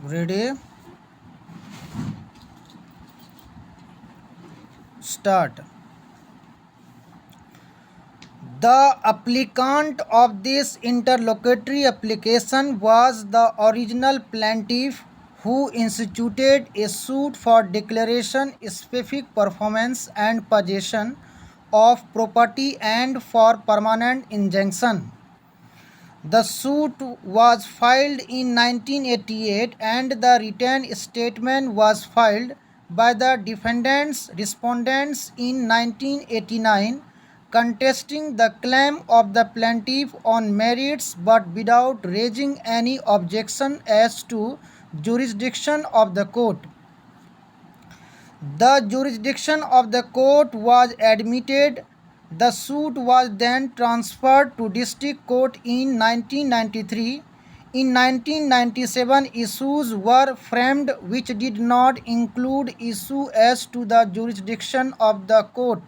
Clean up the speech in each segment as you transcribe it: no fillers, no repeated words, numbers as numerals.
Ready? Start. The applicant of this interlocutory application was the original plaintiff who instituted a suit for declaration specific performance and possession of property and for permanent injunction. The suit was filed in 1988 and the written statement was filed by the defendants respondents in 1989, contesting the claim of the plaintiff on merits but without raising any objection as to jurisdiction of the court. The jurisdiction of the court was admitted. The suit was then transferred to district court in 1993. In 1997, issues were framed which did not include issue as to the jurisdiction of the court.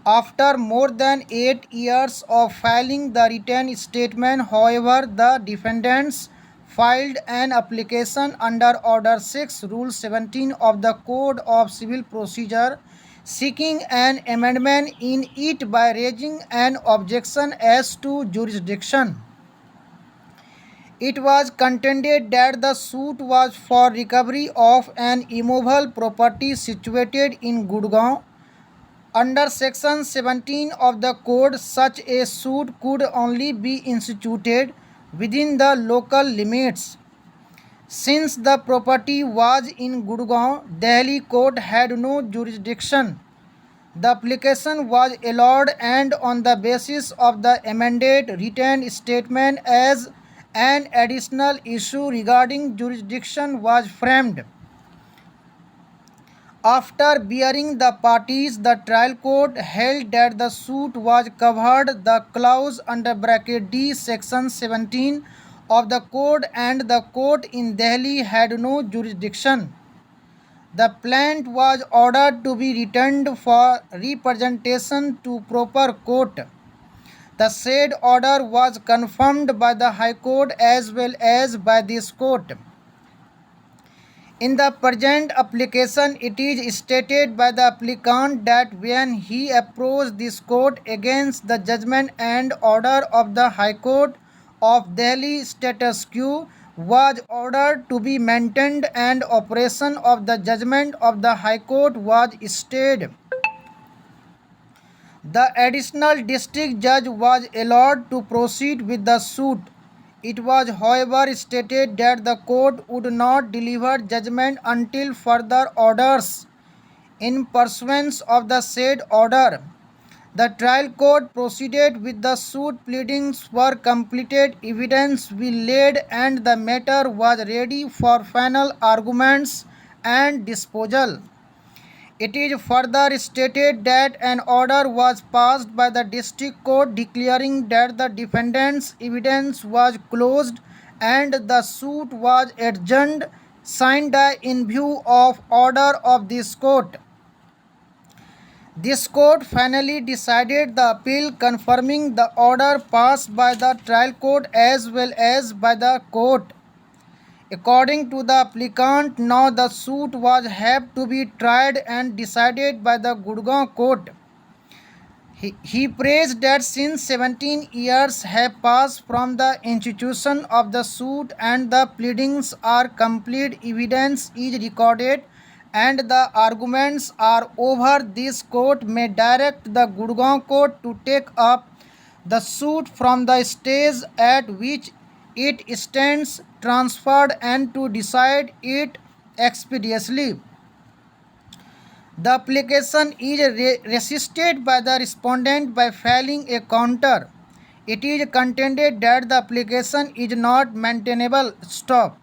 After more than 8 years of filing the written statement, however, the defendants filed an application under Order 6, Rule 17 of the Code of Civil Procedure seeking an amendment in it by raising an objection as to jurisdiction. It was contended that the suit was for recovery of an immovable property situated in Gurgaon. Under Section 17 of the Code, such a suit could only be instituted within the local limits. Since the property was in Gurgaon, Delhi court had no jurisdiction. The application was allowed and on the basis of the amended written statement as an additional issue regarding jurisdiction was framed. After hearing the parties, the trial court held that the suit was covered the clause under bracket D section 17 of the code and the court in Delhi had no jurisdiction. The plaintiff was ordered to be returned for representation to proper court. The said order was confirmed by the High Court as well as by this court. In the present application, it is stated by the applicant that when he approached this court against the judgment and order of the High Court of Delhi, status quo was ordered to be maintained and operation of the judgment of the High Court was stayed. The additional district judge was allowed to proceed with the suit. It was, however, stated that the court would not deliver judgment until further orders. In pursuance of the said order, the trial court proceeded with the suit. Pleadings were completed, evidence was laid, and the matter was ready for final arguments and disposal. It is further stated that an order was passed by the district court declaring that the defendant's evidence was closed and the suit was adjourned, signed in view of order of this court. This court finally decided the appeal, confirming the order passed by the trial court as well as by the court. According to the applicant, now the suit was have to be tried and decided by the Gurgaon court. He praised that since 17 years have passed from the institution of the suit and the pleadings are complete, evidence is recorded and the arguments are over, this court may direct the Gurgaon court to take up the suit from the stage at which it stands transferred and to decide it expeditiously. The application is resisted by the respondent by filing a counter. It is contended that the application is not maintainable. Stop.